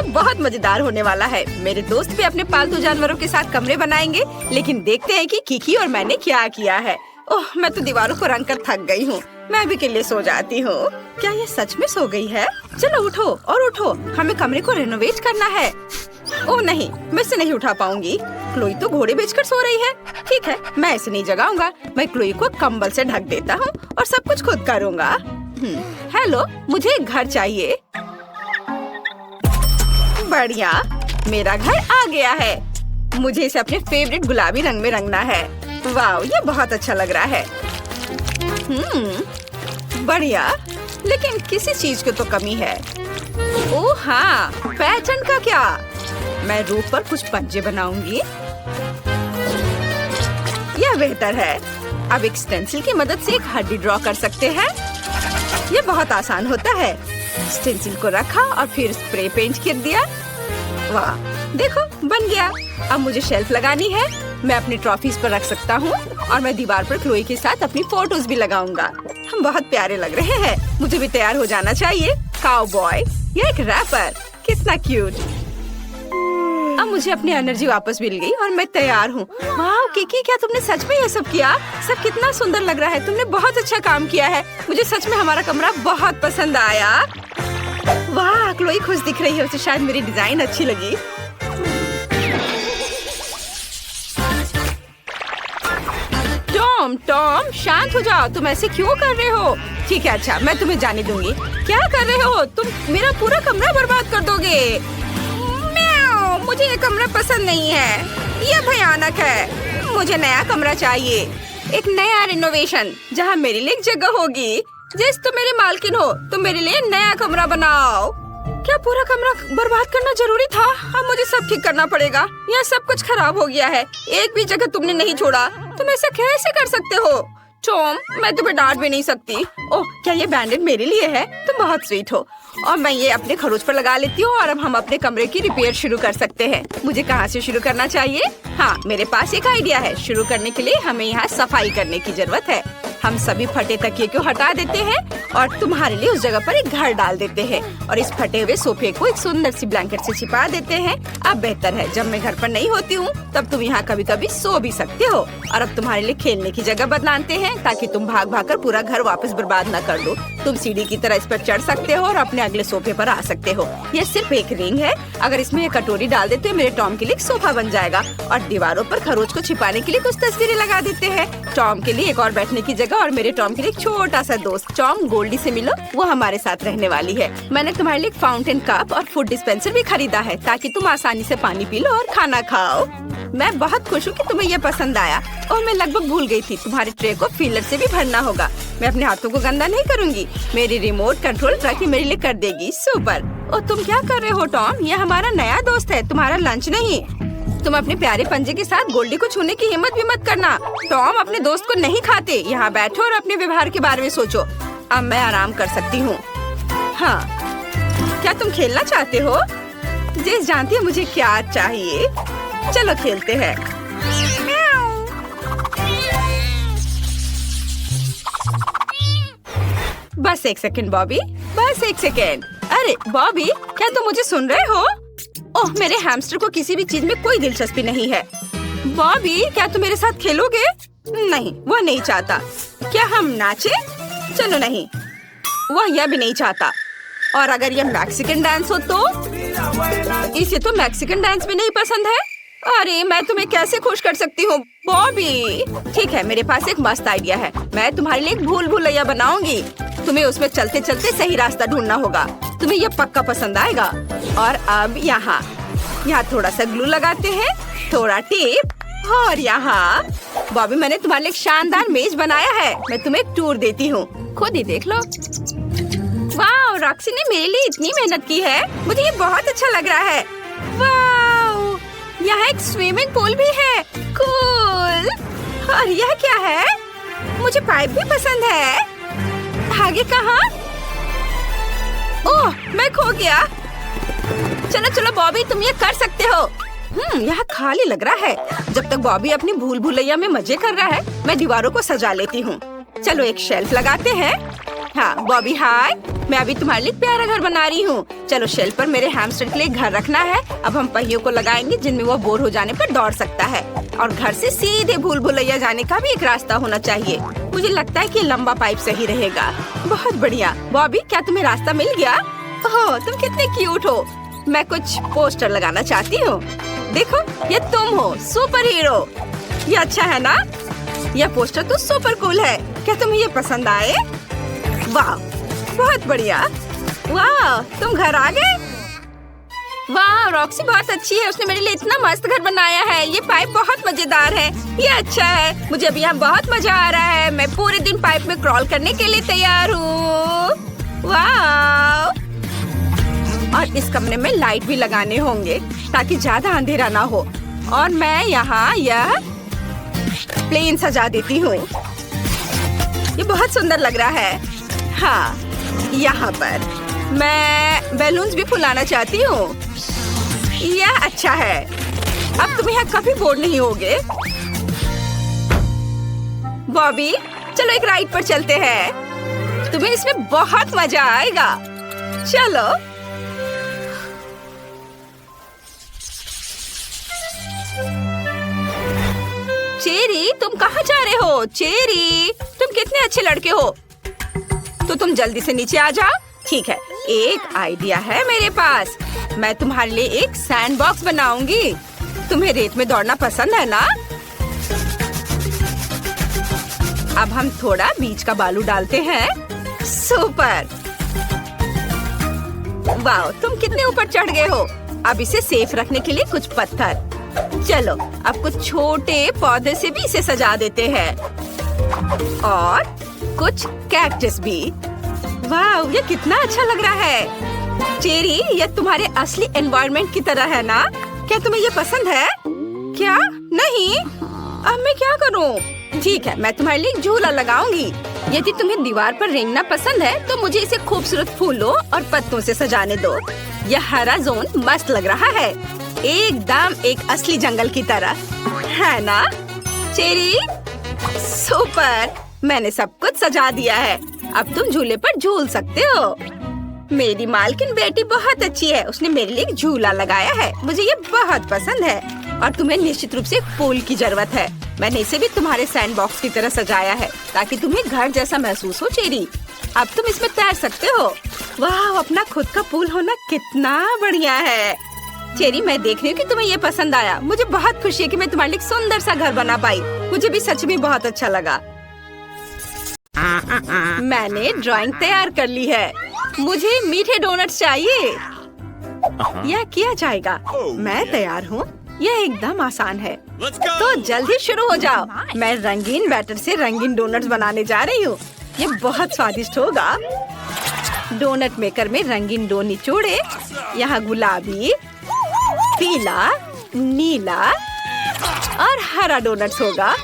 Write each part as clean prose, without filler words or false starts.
ये बहुत मजेदार होने वाला है। मेरे दोस्त भी अपने पालतू जानवरों के साथ कमरे बनाएंगे, लेकिन देखते हैं कि किकी और मैंने क्या किया है। ओह, मैं तो दीवारों को रंग कर थक गई हूँ। मैं भी के लिए सो जाती हूँ। क्या ये सच में सो गई है? चलो उठो और उठो, हमें कमरे को रेनोवेट करना है। ओह नहीं, मैं इसे नहीं उठा पाऊंगी। क्लोई तो घोड़े बेचकर सो रही है। ठीक है, मैं इसे नहीं जगाऊंगा। मैं क्लोई को कंबल से ढक देता हूँ और सब कुछ खुद करूँगा। हेलो, मुझे एक घर चाहिए। बढ़िया, मेरा घर आ गया है। मुझे इसे अपने फेवरेट गुलाबी रंग में रंगना है। वाह, ये बहुत अच्छा लग रहा है। बढ़िया, लेकिन किसी चीज की तो कमी है। ओह हाँ, पैटर्न का क्या? मैं रूफ पर कुछ पंजे बनाऊंगी। यह बेहतर है। अब एक स्टेंसिल की मदद से एक हड्डी ड्रॉ कर सकते हैं। ये बहुत आसान होता है। स्टेंसिल को रखा और फिर स्प्रे पेंट कर दिया। वाह, देखो बन गया। अब मुझे शेल्फ लगानी है। मैं अपनी ट्रॉफीज पर रख सकता हूँ और मैं दीवार पर क्लोई के साथ अपनी फोटोज भी लगाऊंगा। हम बहुत प्यारे लग रहे हैं। मुझे भी तैयार हो जाना चाहिए। काउबॉय या एक रैपर, कितना क्यूट। अब मुझे अपनी एनर्जी वापस मिल गई और मैं तैयार हूँ। वाह किकी, क्या तुमने सच में ये सब किया? सब कितना सुंदर लग रहा है। तुमने बहुत अच्छा काम किया है। मुझे सच में हमारा कमरा बहुत पसंद आया। वाह, क्लोई खुश दिख रही है। उसे शायद मेरी डिजाइन अच्छी लगी। टॉम, शांत हो जाओ। तुम ऐसे क्यों कर रहे हो? ठीक है, अच्छा, मैं तुम्हें जाने दूंगी। क्या कर रहे हो तुम? मेरा पूरा कमरा बर्बाद कर दोगे। म्याऊ, मुझे ये कमरा पसंद नहीं है। ये भयानक है। मुझे नया कमरा चाहिए। एक नया रिनोवेशन जहाँ मेरे लिए एक जगह होगी। जिस तुम मेरी मालकिन हो, तुम मेरे लिए नया कमरा बनाओ। क्या पूरा कमरा बर्बाद करना जरूरी था? अब मुझे सब ठीक करना पड़ेगा। यह सब कुछ खराब हो गया है। एक भी जगह तुमने नहीं छोड़ा। तुम ऐसा कैसे कर सकते हो? टॉम, मैं तुम्हें डांट भी नहीं सकती। ओह, क्या ये बैंडेड मेरे लिए है? तुम बहुत स्वीट हो। और मैं ये अपने खरोच पर लगा लेती हूँ और अब हम अपने कमरे की रिपेयर शुरू कर सकते हैं। मुझे कहाँ से शुरू करना चाहिए? हाँ, मेरे पास एक आइडिया है। शुरू करने के लिए हमें यहाँ सफाई करने की जरूरत है। हम सभी फटे तकिए को हटा देते हैं और तुम्हारे लिए उस जगह पर एक घर डाल देते हैं और इस फटे हुए सोफे को एक सुंदर सी ब्लैंकेट से छिपा देते हैं। अब बेहतर है, जब मैं घर पर नहीं होती हूँ तब तुम यहाँ कभी कभी सो भी सकते हो। और अब तुम्हारे लिए खेलने की जगह बनाते हैं ताकि तुम भाग भाग कर पूरा घर वापस बर्बाद न कर दो। तुम सीढ़ी की तरह इस पर चढ़ सकते हो और अपने अगले सोफे पर आ सकते हो। ये सिर्फ एक रिंग है। अगर इसमें एक कटोरी डाल देते हो, मेरे टॉम के लिए एक सोफा बन जाएगा। और दीवारों पर खरोच को छिपाने के लिए कुछ तस्वीरें लगा देते हैं। टॉम के लिए एक और बैठने की जगह और मेरे टॉम के लिए एक छोटा सा दोस्त। टॉम, गोल्डी से मिलो, वो हमारे साथ रहने वाली है। मैंने तुम्हारे लिए एक फाउंटेन कप और फूड डिस्पेंसर भी खरीदा है ताकि तुम आसानी से पानी पी लो और खाना खाओ। मैं बहुत खुश हूँ कि तुम्हें ये पसंद आया। और मैं लगभग भूल गई थी, तुम्हारे ट्रे को फीलर से भी भरना होगा। मैं अपने हाथों को गंदा नहीं करूँगी। मेरी रिमोट कंट्रोल ट्रक मेरे लिए कर देगी। सुपर। और तुम क्या कर रहे हो टॉम? ये हमारा नया दोस्त है, तुम्हारा लंच नहीं। तुम अपने प्यारे पंजे के साथ गोल्डी को छूने की हिम्मत भी मत करना। टॉम अपने दोस्त को नहीं खाते। यहाँ बैठो और अपने व्यवहार के बारे में सोचो। अब मैं आराम कर सकती हूँ। हाँ, क्या तुम खेलना चाहते हो? जेस जानती है मुझे क्या चाहिए। चलो खेलते हैं। बस एक सेकंड बॉबी, बस एक सेकंड। अरे बॉबी, क्या तुम मुझे सुन रहे हो? ओह, मेरे हैमस्टर को किसी भी चीज में कोई दिलचस्पी नहीं है। बॉबी, क्या तुम मेरे साथ खेलोगे? नहीं, वह नहीं चाहता। क्या हम नाचे? चलो नहीं, वह यह भी नहीं चाहता। और अगर यह मैक्सिकन डांस हो तो? इसे तो मैक्सिकन डांस भी नहीं पसंद है। अरे मैं तुम्हें कैसे खुश कर सकती हूँ बॉबी? ठीक है, मेरे पास एक मस्त आइडिया है। मैं तुम्हारे लिए एक भूल भुलैया बनाऊंगी। तुम्हें उसमें चलते चलते सही रास्ता ढूंढना होगा। तुम्हें यह पक्का पसंद आएगा। और अब यहाँ थोड़ा सा ग्लू लगाते हैं, थोड़ा टेप और यहाँ। बॉबी, मैंने तुम्हारे लिए एक शानदार मेज बनाया है। मैं तुम्हें एक टूर देती हूँ, खुद ही देख लो। वाह, रॉक्सी ने मेरे लिए इतनी मेहनत की है। मुझे ये बहुत अच्छा लग रहा है। वाह, यहाँ एक स्विमिंग पूल भी है। कूल। और यह क्या है? मुझे पाइप भी पसंद है। आगे कहाँ? ओह, मैं खो गया। चलो चलो बॉबी, तुम ये कर सकते हो। यहाँ खाली लग रहा है। जब तक बॉबी अपनी भूल भुलैया में मजे कर रहा है, मैं दीवारों को सजा लेती हूँ। चलो एक शेल्फ लगाते हैं हाँ बॉबी हाय, मैं अभी तुम्हारे लिए प्यारा घर बना रही हूँ। चलो शेल्फ पर मेरे हैमस्टर के लिए घर रखना है। अब हम पहियों को लगाएंगे जिनमें वो बोर हो जाने पर दौड़ सकता है, और घर से सीधे भूल भुलैया जाने का भी एक रास्ता होना चाहिए। मुझे लगता है कि लंबा पाइप सही रहेगा। बहुत बढ़िया। बॉबी क्या तुम्हें रास्ता मिल गया? ओह तुम कितने क्यूट हो। मैं कुछ पोस्टर लगाना चाहती हूँ। देखो ये तुम हो, सुपर हीरो। ये अच्छा है ना? यह पोस्टर तो सुपर कूल है। क्या तुम्हें ये पसंद आए? वाह बहुत बढ़िया। वाह तुम घर आ गए। वाह रॉक्सी बहुत अच्छी है, उसने मेरे लिए इतना मस्त घर बनाया है। ये पाइप बहुत मजेदार है। ये अच्छा है, मुझे अभी यहाँ बहुत मजा आ रहा है। मैं पूरे दिन पाइप में क्रॉल करने के लिए तैयार हूँ। वाह, और इस कमरे में लाइट भी लगाने होंगे ताकि ज्यादा अंधेरा ना हो। और मैं यहाँ यह प्लेन सजा देती हूँ। ये बहुत सुंदर लग रहा है। हाँ यहाँ पर मैं बैलून्स भी फुलाना चाहती हूँ। यह अच्छा है। अब तुम यहाँ कभी बोर नहीं होगे। बॉबी चलो एक राइड पर चलते हैं, तुम्हें इसमें बहुत मजा आएगा। चलो। चेरी तुम कहाँ जा रहे हो? चेरी तुम कितने अच्छे लड़के हो। तो तुम जल्दी से नीचे आ जाओ। ठीक है, एक आइडिया है मेरे पास। मैं तुम्हारे लिए एक सैंड बॉक्स बनाऊंगी। तुम्हें रेत में दौड़ना पसंद है ना? अब हम थोड़ा बीच का बालू डालते हैं। सुपर। वाह तुम कितने ऊपर चढ़ गए हो। अब इसे सेफ रखने के लिए कुछ पत्थर। चलो अब कुछ छोटे पौधे से भी इसे सजा देते हैं, और कुछ कैक्टस भी। वाह ये कितना अच्छा लग रहा है। चेरी ये तुम्हारे असली एनवायरनमेंट की तरह है ना? क्या तुम्हें ये पसंद है? क्या नहीं? अब मैं क्या करूं? ठीक है, मैं तुम्हारे लिए झूला लगाऊंगी। यदि तुम्हें दीवार पर रेंगना पसंद है तो मुझे इसे खूबसूरत फूलों और पत्तों से सजाने दो। यह हरा जोन मस्त लग रहा है, एकदम एक असली जंगल की तरह, है ना? चेरी सुपर, मैंने सब कुछ सजा दिया है। अब तुम झूले पर झूल सकते हो। मेरी मालकिन बेटी बहुत अच्छी है, उसने मेरे लिए एक झूला लगाया है। मुझे ये बहुत पसंद है। और तुम्हें निश्चित रूप से एक पूल की जरूरत है। मैंने इसे भी तुम्हारे सैंड बॉक्स की तरह सजाया है ताकि तुम्हें घर जैसा महसूस हो। चेरी अब तुम इसमें तैर सकते हो। वाह अपना खुद का पूल होना कितना बढ़िया है। चेरी मैं देख रही हूँ कि तुम्हें ये पसंद आया। मुझे बहुत खुशी है कि मैं तुम्हारे लिए एक सुंदर सा घर बना पाई। मुझे भी सच में बहुत अच्छा लगा। मैंने ड्राइंग तैयार कर ली है। मुझे मीठे डोनट्स चाहिए। यह किया जाएगा। मैं तैयार हूँ। यह एकदम आसान है, तो जल्दी शुरू हो जाओ। मैं रंगीन बैटर से रंगीन डोनट्स बनाने जा रही हूँ। ये बहुत स्वादिष्ट होगा। डोनट मेकर में रंगीन डो निचोड़े। यहाँ गुलाबी, पीला, नीला और हरा डोनट्स होगा।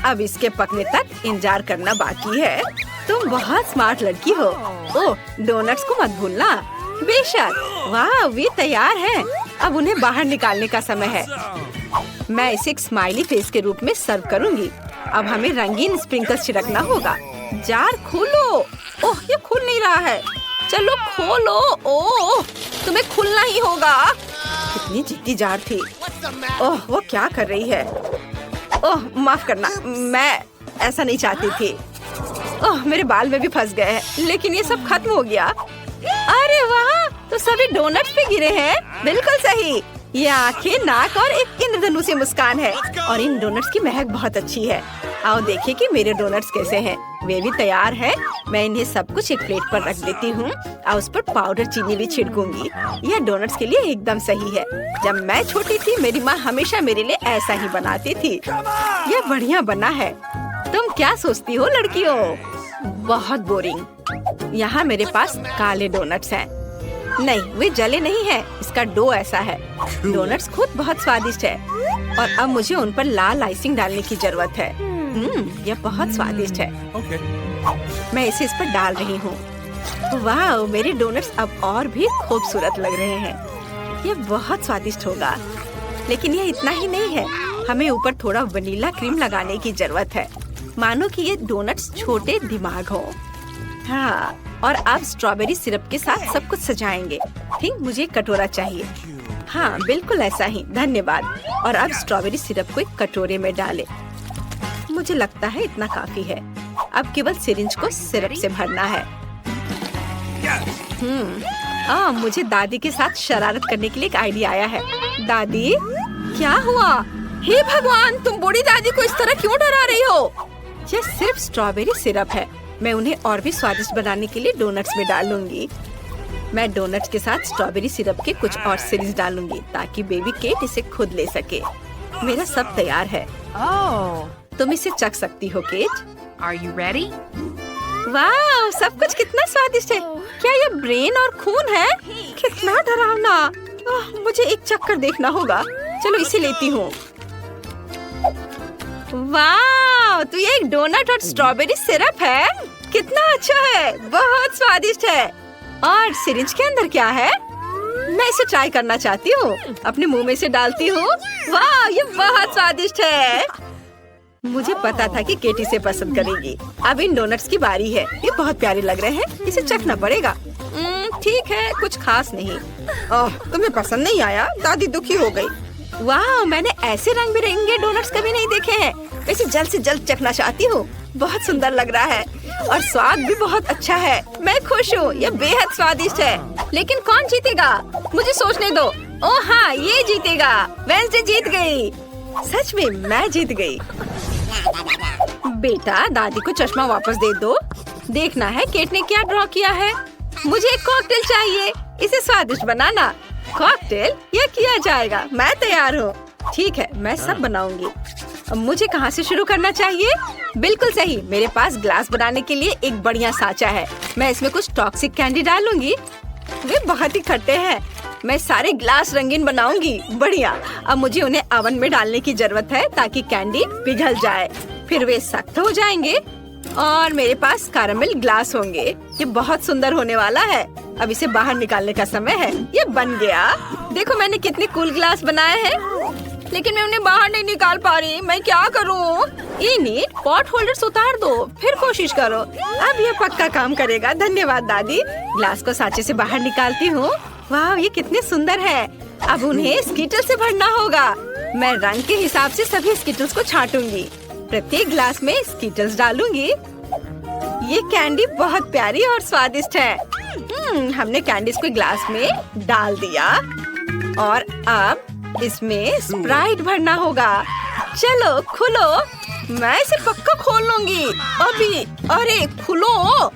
अब इसके पकने तक इंतजार करना बाकी है। तुम बहुत स्मार्ट लड़की हो। ओह डोनट्स को मत भूलना। बेशक। वाह वे तैयार हैं। अब उन्हें बाहर निकालने का समय है। मैं इसे एक स्माइली फेस के रूप में सर्व करूंगी। अब हमें रंगीन स्प्रिंकल्स छिड़कना होगा। जार खोलो। ओह ये खुल नहीं रहा है। चलो खोलो। ओह तुम्हें खुलना ही होगा। कितनी जिद्दी जार थी। ओह वो क्या कर रही है? ओह माफ करना, मैं ऐसा नहीं चाहती थी। ओह मेरे बाल में भी फंस गए हैं, लेकिन ये सब खत्म हो गया। अरे वाह, तो सभी डोनट्स पे गिरे हैं। बिल्कुल सही। ये आंखें, नाक और एक इंद्रधनुष से मुस्कान है। और इन डोनट्स की महक बहुत अच्छी है। आओ देखिए कि मेरे डोनट्स कैसे हैं। वे भी तैयार हैं। मैं इन्हें सब कुछ एक प्लेट पर रख देती हूँ और उस पर पाउडर चीनी भी छिड़कूंगी। यह डोनट्स के लिए एकदम सही है। जब मैं छोटी थी मेरी माँ हमेशा मेरे लिए ऐसा ही बनाती थी। यह बढ़िया बना है। तुम क्या सोचती हो लड़कियों? बहुत बोरिंग। यहाँ मेरे पास काले डोनट्स हैं। नहीं वे जले नहीं हैं। इसका डो ऐसा है। डोनट्स खुद बहुत स्वादिष्ट है। और अब मुझे उन पर लाल आइसिंग डालने की जरूरत है। यह बहुत स्वादिष्ट है। मैं इसे इस पर डाल रही हूँ। वाह मेरे डोनट्स अब और भी खूबसूरत लग रहे हैं। यह बहुत स्वादिष्ट होगा। लेकिन यह इतना ही नहीं है। हमें ऊपर थोड़ा वनीला क्रीम लगाने की जरूरत है। मानो कि ये डोनट्स छोटे दिमाग हो। हाँ, और अब स्ट्रॉबेरी सिरप के साथ सब कुछ सजाएंगे। ठीक, मुझे एक कटोरा चाहिए। हाँ, बिल्कुल ऐसा ही, धन्यवाद। और अब स्ट्रॉबेरी सिरप को एक कटोरे में डालें। मुझे लगता है इतना काफी है। अब केवल सिरिंज को सिरप से भरना है। मुझे दादी के साथ शरारत करने के लिए एक आइडिया आया है। दादी, क्या हुआ? हे भगवान, तुम बूढ़ी दादी को इस तरह क्यों डरा रही हो? यह सिर्फ स्ट्रॉबेरी सिरप है। मैं उन्हें और भी स्वादिष्ट बनाने के लिए डोनट्स में डालूंगी। मैं डोनट्स के साथ स्ट्रॉबेरी सिरप के कुछ और सीरीज डालूंगी ताकि बेबी केट इसे खुद ले सके। मेरा सब तैयार है। तुम इसे चख सकती हो, केट। Are you ready? वाह, सब कुछ कितना स्वादिष्ट है। क्या यह ब्रेन और खून है? कितना डरावना। मुझे एक चक्कर देखना होगा। चलो इसे लेती हूँ। वाह, तो ये एक डोनट और स्ट्रॉबेरी सिरप है। कितना अच्छा है, बहुत स्वादिष्ट है। और सिरिंज के अंदर क्या है? मैं इसे ट्राई करना चाहती हूँ। अपने मुंह में से डालती हूँ। वाह, ये बहुत स्वादिष्ट है। मुझे पता था कि केटी से पसंद करेगी। अब इन डोनट्स की बारी है। ये बहुत प्यारे लग रहे हैं, इसे चखना पड़ेगा। ठीक है, कुछ खास नहीं। तुम्हें पसंद नहीं आया? दादी दुखी हो गई। वाह, मैंने ऐसे रंग बिरंगे डोनट्स कभी नहीं देखे हैं। इसे जल्द से जल्द चखना चाहती हूँ। बहुत सुंदर लग रहा है और स्वाद भी बहुत अच्छा है। मैं खुश हूँ, ये बेहद स्वादिष्ट है। लेकिन कौन जीतेगा? मुझे सोचने दो। ओह हाँ, ये जीतेगा। वेंसडे जीत गई। सच में मैं जीत गई। बेटा, दादी को चश्मा वापस दे दो। देखना है केट ने क्या ड्रॉ किया है। मुझे एक कॉकटेल चाहिए, इसे स्वादिष्ट बनाना। कॉकटेल? ये किया जाएगा, मैं तैयार हूँ। ठीक है, मैं सब बनाऊंगी। अब मुझे कहाँ से शुरू करना चाहिए? बिल्कुल सही, मेरे पास ग्लास बनाने के लिए एक बढ़िया साँचा है। मैं इसमें कुछ टॉक्सिक कैंडी डालूंगी। वे बहुत ही खट्टे हैं। मैं सारे ग्लास रंगीन बनाऊंगी। बढ़िया। अब मुझे उन्हें ओवन में डालने की जरूरत है ताकि कैंडी पिघल जाए। फिर वे सख्त हो जाएंगे और मेरे पास कैरामल ग्लास होंगे। ये बहुत सुंदर होने वाला है। अब इसे बाहर निकालने का समय है। ये बन गया। देखो मैंने कितने कूल ग्लास बनाए हैं, लेकिन मैं उन्हें बाहर नहीं निकाल पा रही। मैं क्या करूं? इनिट, पॉट होल्डर्स उतार दो, फिर कोशिश करो। अब ये पक्का काम करेगा। धन्यवाद दादी। ग्लास को सांचे से बाहर निकालती हूँ। वाह, ये कितने सुंदर है। अब उन्हें स्कीटल से भरना होगा। मैं रंग के हिसाब से सभी स्कीटल्स को छांटूंगी। प्रत्येक ग्लास में स्कीटल्स डालूंगी। ये कैंडी बहुत प्यारी और स्वादिष्ट है। हमने कैंडीज को ग्लास में डाल दिया और अब इसमें स्प्राइट भरना होगा। चलो खुलो, मैं इसे पक्का खोल लूंगी अभी। अरे खुलो,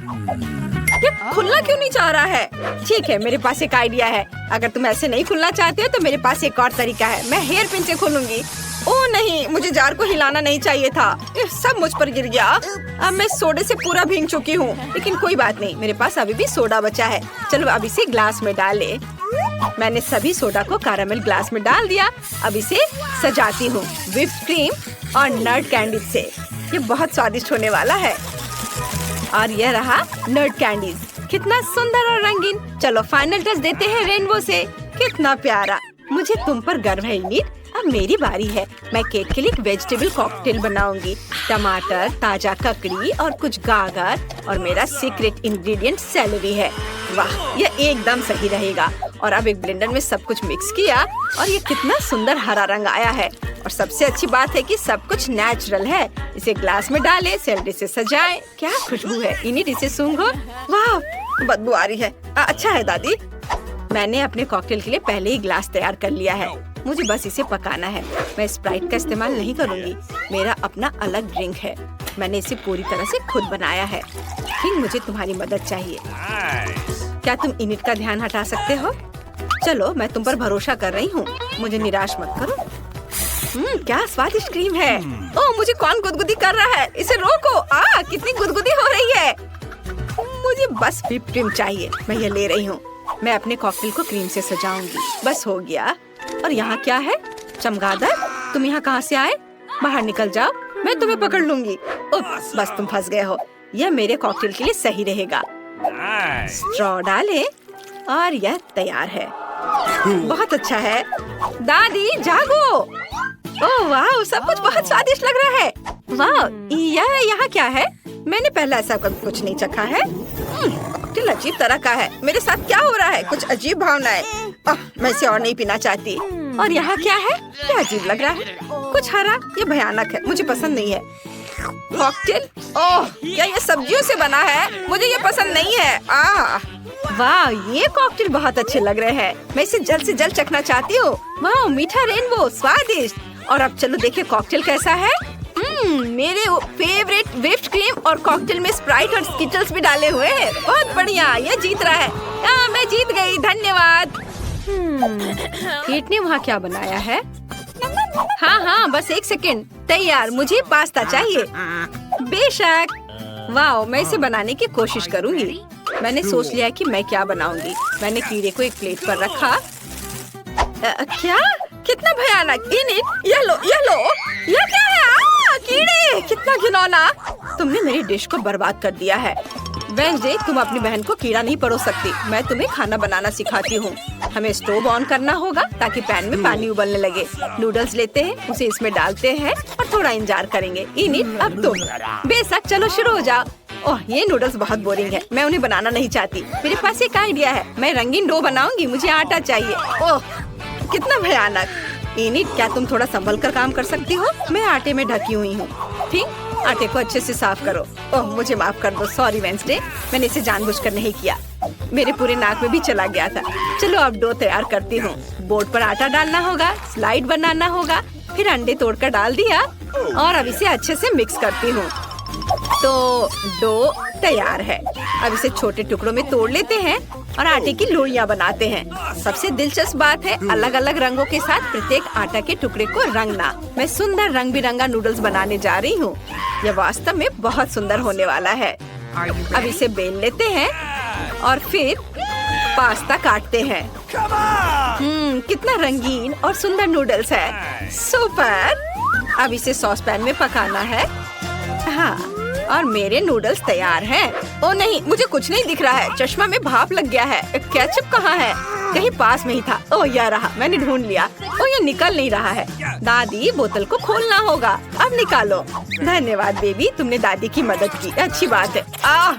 ये खुलना क्यों नहीं चाह रहा है? ठीक है, मेरे पास एक आइडिया है। अगर तुम ऐसे नहीं खुलना चाहते हो तो मेरे पास एक और तरीका है। मैं हेयर पिन से खोलूंगी। ओह नहीं, मुझे जार को हिलाना नहीं चाहिए था। ये सब मुझ पर गिर गया। अब मैं सोडे से पूरा भीग चुकी हूँ, लेकिन कोई बात नहीं, मेरे पास अभी भी सोडा बचा है। चलो अब इसे ग्लास में डालें। मैंने सभी सोडा को कैरामल ग्लास में डाल दिया। अब इसे सजाती हूँ व्हिप्ड क्रीम और नट कैंडी से। ये बहुत स्वादिष्ट होने वाला है। और यह रहा नट कैंडीज, कितना सुंदर और रंगीन। चलो फाइनल टच देते हैं रेनबो से। कितना प्यारा। मुझे तुम पर गर्व है इनिट। अब मेरी बारी है। मैं केक के लिए एक वेजिटेबल कॉकटेल बनाऊंगी। टमाटर, ताजा ककड़ी और कुछ गाजर और मेरा सीक्रेट इंग्रेडिएंट सेलेरी है। वाह, ये एकदम सही रहेगा। और अब एक ब्लेंडर में सब कुछ मिक्स किया और ये कितना सुंदर हरा रंग आया है। और सबसे अच्छी बात है कि सब कुछ नेचुरल है। इसे ग्लास में डालें, सेलेरी से सजाएं। क्या खुशबू है इनिट, इसे सूंघो। वाह, बदबू आ रही है। अच्छा है दादी। मैंने अपने कॉकटेल के लिए पहले ही ग्लास तैयार कर लिया है। मुझे बस इसे पकाना है। मैं स्प्राइट का इस्तेमाल नहीं करूंगी। मेरा अपना अलग ड्रिंक है। मैंने इसे पूरी तरह से खुद बनाया है। फिर मुझे तुम्हारी मदद चाहिए। क्या तुम इनिट का ध्यान हटा सकते हो? चलो, मैं तुम पर भरोसा कर रही हूँ। मुझे निराश मत करो। क्या स्वादिष्ट क्रीम है। ओह, मुझे कौन गुदगुदी कर रहा है? इसे रोको। कितनी गुदगुदी हो रही है। मुझे बस व्हिप्ड क्रीम चाहिए। मैं ये ले रही हूँ। मैं अपने कॉकटेल को क्रीम से सजाऊंगी। बस हो गया। और यहाँ क्या है? चमगादड़, तुम यहाँ कहाँ से आए? बाहर निकल जाओ, मैं तुम्हें पकड़ लूंगी। बस तुम फंस गए हो। यह मेरे कॉकटेल के लिए सही रहेगा। स्ट्रॉ डालें और यह तैयार है। बहुत अच्छा है। दादी जागो। ओह वाह, सब कुछ बहुत स्वादिष्ट लग रहा है। वाह, यह यहाँ क्या है? मैंने पहले ऐसा कभी कुछ नहीं चखा है। कॉकटेल अजीब तरह का है। मेरे साथ क्या हो रहा है? कुछ अजीब भावनाएं। मैं इसे और नहीं पीना चाहती। और यहाँ क्या है? क्या अजीब लग रहा है? कुछ हरा। ये भयानक है, मुझे पसंद नहीं है। कॉकटेल, ओह, क्या ये सब्जियों से बना है? मुझे ये पसंद नहीं है। वाह, ये कॉकटेल बहुत अच्छे लग रहे हैं। मैं इसे जल्द से जल्द चखना चाहती हूँ। वाह, मीठा रेनबो, स्वादिष्ट। और अब चलो देखें कॉकटेल कैसा है। मेरे फेवरेट व्हिप्ड क्रीम और कॉकटेल में स्प्राइट और स्किटल्स भी डाले हुए हैं। बहुत बढ़िया, ये जीत रहा है। मैं जीत गई, धन्यवाद। केट ने वहाँ क्या बनाया है? हाँ, बस एक सेकंड। तैयार, मुझे पास्ता चाहिए। बेशक। वाह, मैं इसे बनाने की कोशिश करूंगी। मैंने सोच लिया कि मैं क्या बनाऊंगी। मैंने कीड़े को एक प्लेट पर रखा। क्या? कितना भयानक। ये लो। ये क्या है? कीड़े, कितना घिनौना। तुमने मेरी डिश को बर्बाद कर दिया है। वेंसडे, तुम अपनी बहन को कीड़ा नहीं परोस सकती। मैं तुम्हें खाना बनाना सिखाती हूँ। हमें स्टोव ऑन करना होगा ताकि पैन में पानी उबलने लगे। नूडल्स लेते हैं, उसे इसमें डालते हैं और थोड़ा इंतजार करेंगे। इनिट, अब तुम। बेशक, चलो शुरू हो जाओ। ओह, ये नूडल्स बहुत बोरिंग है। मैं उन्हें बनाना नहीं चाहती। मेरे पास एक आइडिया है। मैं रंगीन डो बनाऊंगी। मुझे आटा चाहिए। ओह, कितना भयानक। इनिट, क्या तुम थोड़ा संभल कर काम कर सकती हो? मैं आटे में ढकी हुई हूँ। ठीक, आटे को अच्छे से साफ करो। ओह, मुझे माफ कर दो। सॉरी वेंसडे, मैंने इसे जानबूझकर नहीं किया। मेरे पूरे नाक में भी चला गया था। चलो अब डो तैयार करती हूँ। बोर्ड पर आटा डालना होगा, स्लाइड बनाना होगा, फिर अंडे तोड़कर डाल दिया और अब इसे अच्छे से मिक्स करती हूँ। तो डो तैयार है। अब इसे छोटे टुकड़ों में तोड़ लेते हैं और आटे की लोइयां बनाते हैं। सबसे दिलचस्प बात है अलग अलग रंगों के साथ प्रत्येक आटा के टुकड़े को रंगना। मैं सुंदर रंग बिरंगा नूडल्स बनाने जा रही हूँ। यह वास्तव में बहुत सुंदर होने वाला है। अब इसे बेल लेते हैं और फिर पास्ता काटते हैं। कितना रंगीन और सुंदर नूडल्स है। सुपर। अब इसे सॉस पैन में पकाना है। हाँ, और मेरे नूडल्स तैयार हैं। ओ नहीं, मुझे कुछ नहीं दिख रहा है। चश्मा में भाप लग गया है। केचप कहाँ है? कहीं पास में ही था। ओ, यह रहा, मैंने ढूंढ लिया। ओ, ये निकल नहीं रहा है। दादी, बोतल को खोलना होगा। अब निकालो। धन्यवाद बेबी, तुमने दादी की मदद की। अच्छी बात है।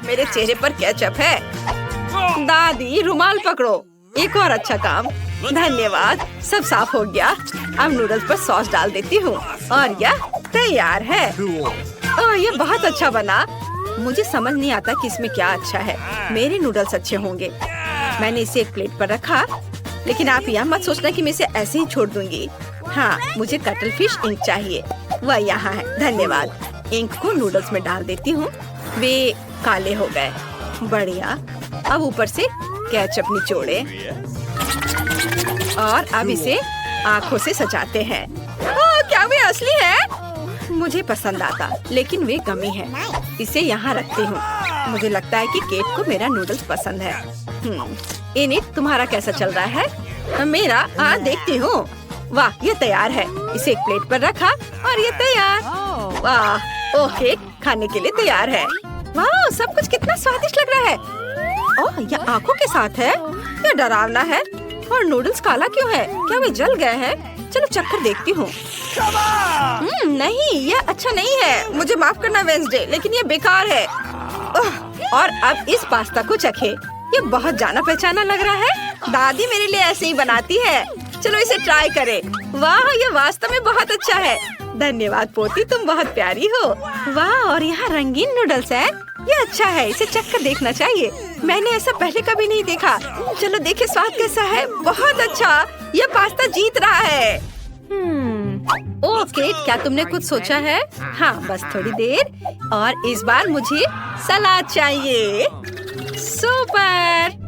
मेरे चेहरे पर केचप है। दादी, रुमाल पकड़ो। एक और अच्छा काम। धन्यवाद, सब साफ हो गया। अब नूडल्स पर सॉस डाल देती हूँ और यह तैयार है। ओह, ये बहुत अच्छा बना। मुझे समझ नहीं आता कि इसमें क्या अच्छा है। मेरे नूडल्स अच्छे होंगे। मैंने इसे एक प्लेट पर रखा, लेकिन आप यह मत सोचना कि मैं इसे ऐसे ही छोड़ दूंगी। हाँ, मुझे कटल फिश इंक चाहिए। वह यहाँ है। धन्यवाद। इंक को नूडल्स में डाल देती हूँ। वे काले हो गए। बढ़िया। अब ऊपर से केचप निचोड़े और अब इसे आँखों से सजाते हैं। क्या वे असली है? मुझे पसंद आता, लेकिन वे गमी है। इसे यहाँ रखती हूँ। मुझे लगता है कि केट को मेरा नूडल्स पसंद है। इनिट, तुम्हारा कैसा चल रहा है? मेरा? देखती हूँ। वाह, ये तैयार है। इसे एक प्लेट पर रखा और ये तैयार। वाह, ओह, केक खाने के लिए तैयार है। वाह, सब कुछ कितना स्वादिष्ट लग रहा है। ओह, यह आँखों के साथ है। यह डरावना है। और नूडल्स काला क्यों है? क्या वे जल गए हैं? चलो चक्कर देखती हूँ। नहीं, यह अच्छा नहीं है। मुझे माफ करना वेंसडे, लेकिन ये बेकार है। और अब इस पास्ता को चखे। ये बहुत जाना पहचाना लग रहा है। दादी मेरे लिए ऐसे ही बनाती है। चलो इसे ट्राई करें। वाह, ये वास्तव में बहुत अच्छा है। धन्यवाद पोती, तुम बहुत प्यारी हो। वाह, और यहाँ रंगीन नूडल्स है। ये अच्छा है, इसे चखकर देखना चाहिए। मैंने ऐसा पहले कभी नहीं देखा। चलो देखे स्वाद कैसा है। बहुत अच्छा, ये पास्ता जीत रहा है। ओह केट, क्या तुमने कुछ सोचा है? हाँ, बस थोड़ी देर। और इस बार मुझे सलाद चाहिए। सुपर।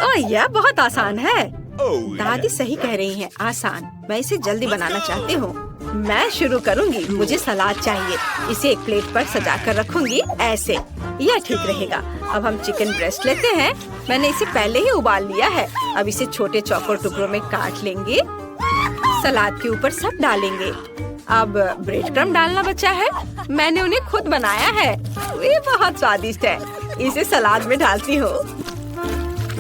ओह, यह बहुत आसान है। दादी सही कह रही हैं, आसान। मैं इसे जल्दी बनाना चाहती हूँ। मैं शुरू करूँगी। मुझे सलाद चाहिए। इसे एक प्लेट पर सजा कर रखूंगी ऐसे। यह ठीक रहेगा। अब हम चिकन ब्रेस्ट लेते हैं। मैंने इसे पहले ही उबाल लिया है। अब इसे छोटे चौकोर टुकड़ों में काट लेंगे। सलाद के ऊपर सब डालेंगे। अब ब्रेड क्रम्ब डालना बचा है। मैंने उन्हें खुद बनाया है। ये बहुत स्वादिष्ट है। इसे सलाद में डालती हूँ।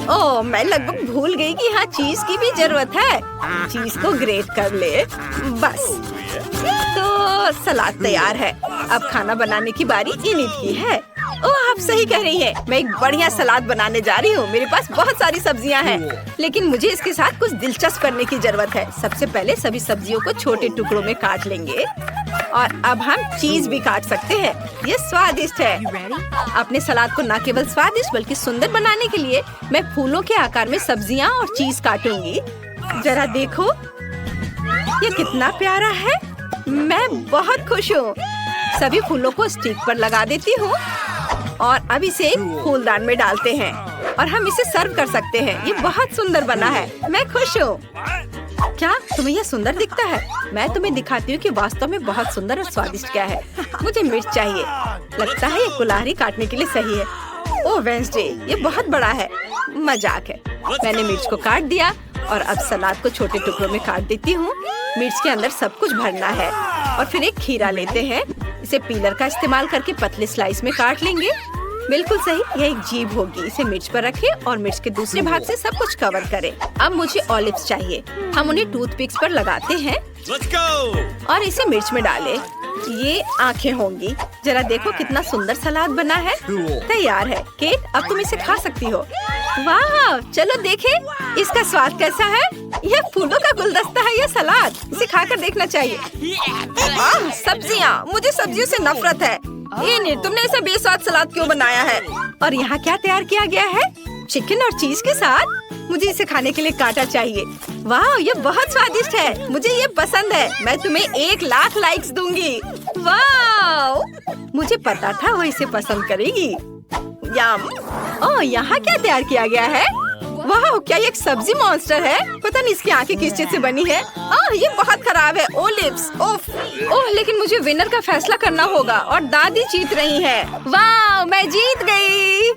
ओह, मैं लगभग भूल गई कि यहाँ चीज की भी जरूरत है। चीज को ग्रेट कर ले। बस, तो सलाद तैयार है। अब खाना बनाने की बारी इनिट की है। ओह, आप सही कह रही हैं। मैं एक बढ़िया सलाद बनाने जा रही हूँ। मेरे पास बहुत सारी सब्जियाँ हैं, लेकिन मुझे इसके साथ कुछ दिलचस्प करने की जरूरत है। सबसे पहले सभी सब्जियों को छोटे टुकड़ों में काट लेंगे और अब हम चीज भी काट सकते हैं। ये स्वादिष्ट है। अपने सलाद को न केवल स्वादिष्ट बल्कि सुंदर बनाने के लिए मैं फूलों के आकार में सब्जियाँ और चीज काटूंगी। जरा देखो, ये कितना प्यारा है। मैं बहुत खुश हूँ। सभी फूलों को स्टिक पर लगा देती हूँ और अब इसे फूलदान में डालते हैं और हम इसे सर्व कर सकते हैं। ये बहुत सुंदर बना है। मैं खुश हूँ। क्या तुम्हें यह सुंदर दिखता है? मैं तुम्हें दिखाती हूँ कि वास्तव में बहुत सुंदर और स्वादिष्ट क्या है। मुझे मिर्च चाहिए। लगता है ये कुल्हाड़ी काटने के लिए सही है। ओह वेंसडे, ये बहुत बड़ा है। मजाक है। मैंने मिर्च को काट दिया और अब सलाद को छोटे टुकड़ों में काट देती हूँ। मिर्च के अंदर सब कुछ भरना है और फिर एक खीरा लेते हैं। इसे पीलर का इस्तेमाल करके पतले स्लाइस में काट लेंगे। बिल्कुल सही, यह एक जीभ होगी। इसे मिर्च पर रखें और मिर्च के दूसरे भाग से सब कुछ कवर करें। अब मुझे ऑलिव्स चाहिए। हम उन्हें टूथपिक्स पर लगाते हैं और इसे मिर्च में डालें। ये आंखें होंगी। जरा देखो कितना सुंदर सलाद बना है। तैयार है। केट, अब तुम इसे खा सकती हो। वाह, चलो देखें इसका स्वाद कैसा है। यह फूलों का गुलदस्ता है। यह सलाद, इसे खाकर देखना चाहिए। सब्जियाँ, मुझे सब्जियों से नफरत है। ये नहीं, तुमने ऐसा बेस्वाद सलाद क्यों बनाया है? और यहाँ क्या तैयार किया गया है? चिकन और चीज के साथ। मुझे इसे खाने के लिए कांटा चाहिए। वाह, ये बहुत स्वादिष्ट है। मुझे ये पसंद है। मैं तुम्हें 1,00,000 लाइक्स दूंगी। वाह, मुझे पता था वो इसे पसंद करेगी। यम। ओह, यहाँ क्या तैयार किया गया है? वाह, क्या ये एक सब्जी मॉन्स्टर है? पता नहीं इसकी आंखें किस चीज से बनी है। ये बहुत खराब है। ओलिव्स, ओह, लेकिन मुझे विनर का फैसला करना होगा और दादी जीत रही है। वाह, मैं जीत गई।